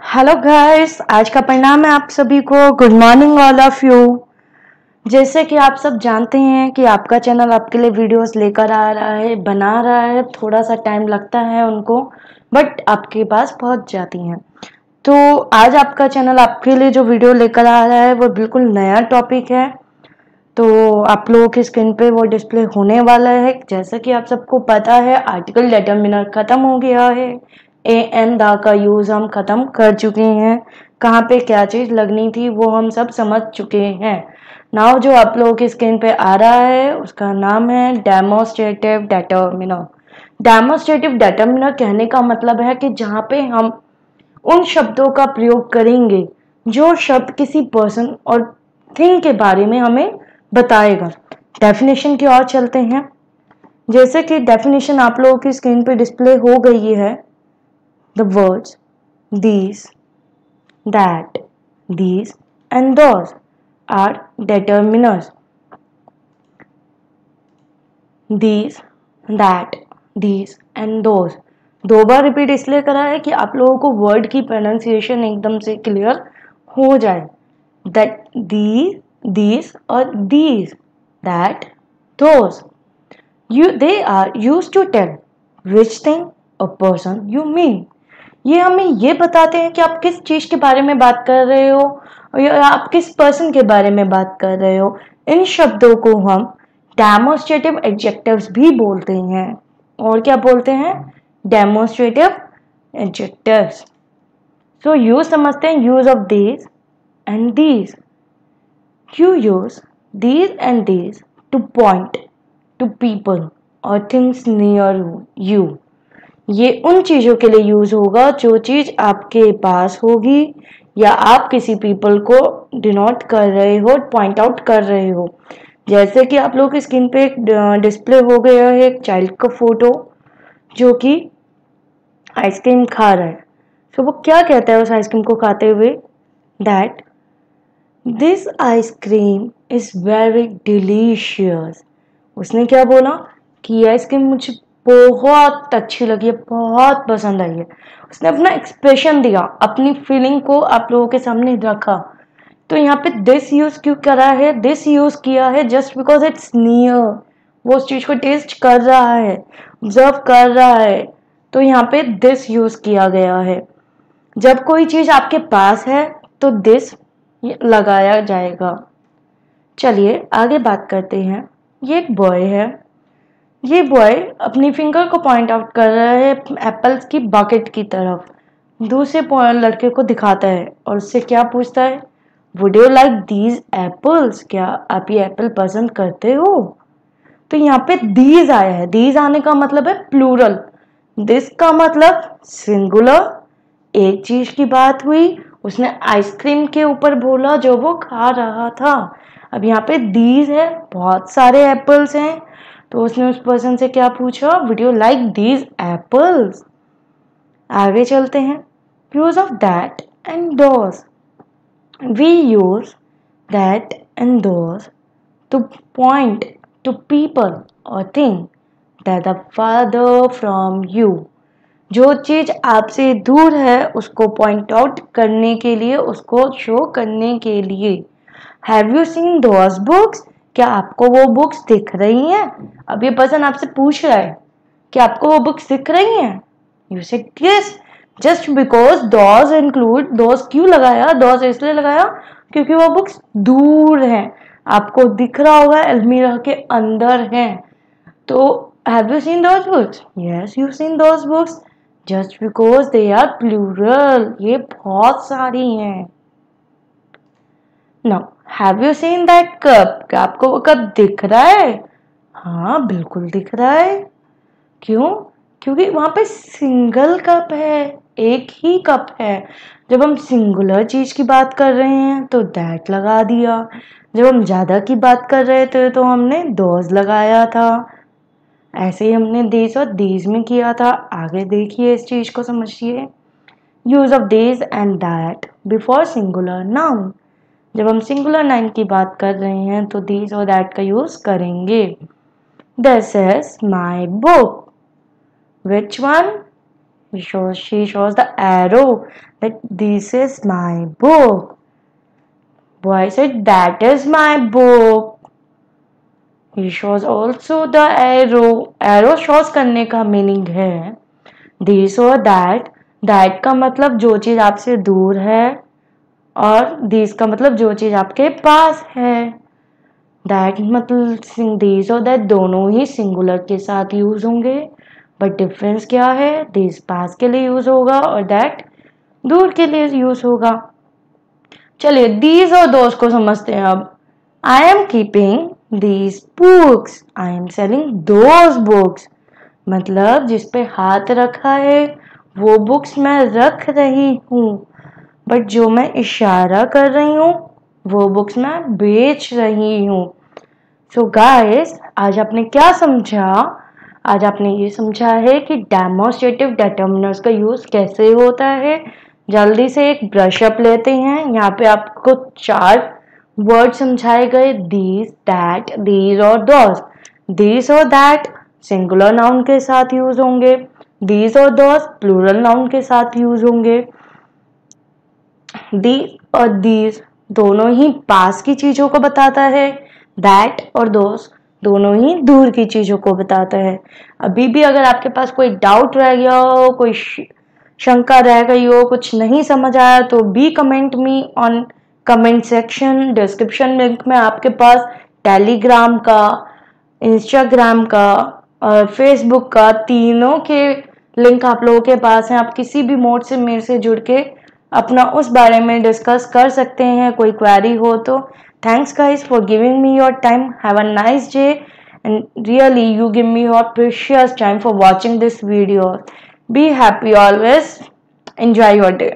Hello guys, आज का परिणाम है आप सभी को। Good morning all of you. जैसे कि आप सब जानते हैं कि आपका चैनल आपके लिए वीडियोस लेकर आ रहा है, बना रहा है। थोड़ा सा टाइम लगता है उनको, बट आपके पास पहुंच जाती हैं। तो आज आपका चैनल आपके लिए जो वीडियो लेकर आ रहा है वो बिल्कुल नया टॉपिक है। तो आप लोगों की स्क्रीन पे वो डिस्प्ले होने वाला है। जैसा कि आप सबको पता है, आर्टिकल डिटर्मिनर खत्म हो गया है। ए एन दा का यूज हम खत्म कर चुके हैं। कहाँ पे क्या चीज लगनी थी वो हम सब समझ चुके हैं। नाउ जो आप लोगों की स्क्रीन पे आ रहा है उसका नाम है डेमोस्ट्रेटिव डिटर्मिनर। डेमोस्ट्रेटिव डिटर्मिनर कहने का मतलब है कि जहाँ पे हम उन शब्दों का प्रयोग करेंगे जो शब्द किसी पर्सन और थिंग के बारे में हमें बताएगा। डेफिनेशन की ओर चलते हैं। जैसे कि डेफिनेशन आप लोगों की स्क्रीन पे डिस्प्ले हो गई है। The words these, that, these and those are determiners. These, that, these and those दो बार रिपीट इसलिए करा है कि आप लोगों को वर्ड की प्रोनाउंसिएशन एकदम से क्लियर हो जाए। दैट these और these, that, those, they are used to tell which thing a person you mean. ये हमें ये बताते हैं कि आप किस चीज के बारे में बात कर रहे हो या आप किस पर्सन के बारे में बात कर रहे हो। इन शब्दों को हम डेमोस्ट्रेटिव एडजेक्टिव्स भी बोलते हैं। और क्या बोलते हैं? Demonstrative adjectives. सो यूज समझते हैं use of these and these. You use these and these to point to people or things near you. ये उन चीज़ों के लिए यूज होगा जो चीज़ आपके पास होगी या आप किसी पीपल को डिनोट कर रहे हो, पॉइंट आउट कर रहे हो। जैसे कि आप लोगों की स्क्रीन पे एक डिस्प्ले हो गया है एक चाइल्ड का फोटो जो कि आइसक्रीम खा रहा है। तो वो क्या कहता है उस आइसक्रीम को खाते हुए? That this ice cream is very delicious. उसने क्या बोला कि ये आइसक्रीम मुझे बहुत अच्छी लगी है, बहुत पसंद आई है। उसने अपना एक्सप्रेशन दिया, अपनी फीलिंग को आप लोगों के सामने रखा। तो यहाँ पे दिस यूज क्यों करा है? दिस यूज किया है जस्ट बिकॉज इट्स नियर। वो उस चीज को टेस्ट कर रहा है, ऑब्जर्व कर रहा है। तो यहाँ पे दिस यूज किया गया है। जब कोई चीज आपके पास है तो दिस लगाया जाएगा। चलिए आगे बात करते हैं। ये एक बॉय है। ये बॉय अपनी फिंगर को पॉइंट आउट कर रहा है एप्पल्स की बकेट की तरफ। दूसरे लड़के को दिखाता है और उससे क्या पूछता है? Would you like these apples? क्या आप ये एप्पल पसंद करते हो? तो यहाँ पे दीज आया है। दीज आने का मतलब है प्लूरल। दिस का मतलब सिंगुलर। एक चीज की बात हुई, उसने आइसक्रीम के ऊपर बोला जो वो खा रहा था। अब यहाँ पे दीज है, बहुत सारे एप्पल्स हैं। तो उसने उस पर्सन से क्या पूछा? Would you like these apples? आगे चलते हैं। Use of that and those. We use that and those to point to people और thing that are farther from you. जो चीज आपसे दूर है उसको पॉइंट आउट करने के लिए, उसको शो करने के लिए। Have you seen those books? क्या आपको वो बुक्स दिख रही हैं? अब ये पर्सन आपसे पूछ रहा है कि आपको वो बुक्स दिख रही हैं। You said yes, just because those include. Those क्यों लगाया? दोस इसलिए लगाया क्योंकि वो बुक्स दूर हैं, आपको दिख रहा होगा अलमीरा के अंदर हैं। तो have you seen those books? Yes, you've seen those books. Just because they are plural. ये बहुत सारी हैं। Now, have you seen that cup? क्या आपको वो कप दिख रहा है? हाँ, बिल्कुल दिख रहा है। क्यों? क्योंकि वहां पे सिंगल कप है, एक ही कप है। जब हम सिंगुलर चीज की बात कर रहे हैं तो दैट लगा दिया। जब हम ज्यादा की बात कर रहे थे तो हमने दोज लगाया था। ऐसे ही हमने दिस और दीज में किया था। आगे देखिए, इस चीज को समझिए। Use of this and that before singular noun. जब हम सिंगुलर नाउन की बात कर रहे हैं तो दिस और दैट का यूज करेंगे। This is my book. Which one? She shows the arrow that this is my book. Boy said that is my book. He shows also the arrow. Arrow shows करने का meaning है this or that. That का मतलब जो चीज आपसे दूर है और this का मतलब जो चीज आपके पास है. That मतलब this और that दोनों ही सिंगुलर के साथ यूज होंगे. बट डिफरेंस क्या है? दिस पास के लिए यूज होगा और दैट दूर के लिए यूज होगा. चलिए दीज और दोज को समझते हैं अब. I am keeping these books. I am selling those books. मतलब जिस पे हाथ रखा है वो बुक्स मैं रख रही हूँ. बट जो मैं इशारा कर रही हूँ वो बुक्स मैं बेच रही हूँ. सो गाइस, आज आपने क्या समझा? आज आपने ये समझा है कि डेमोस्ट्रेटिव डिटर्मिनर्स का यूज कैसे होता है. जल्दी से एक ब्रशअप लेते हैं. यहाँ पे आपको 4 वर्ड समझाए गए. दीज, दैट, दीज और दोस. दीज और दैट सिंगुलर नाउन के साथ यूज होंगे. दीज और दोस प्लूरल नाउन के साथ यूज होंगे. दीज और दीज दोनों ही पास की चीजों को बताता है. दैट और दोस दोनों ही दूर की चीजों को बताता है. अभी भी अगर आपके पास कोई डाउट रह गया हो, कोई शंका रह गई हो, कुछ नहीं समझ आया तो be comment me on comment section. Description link में आपके पास टेलीग्राम का, इंस्टाग्राम का और फेसबुक का, तीनों के लिंक आप लोगों के पास हैं. आप किसी भी मोड से मेरे से जुड़ के अपना उस बारे में डिस्कस कर सकते हैं. कोई क्वेरी हो तो. Thanks guys for giving me your time. Have a nice day and really you give me your precious time for watching this video. Be happy always. Enjoy your day.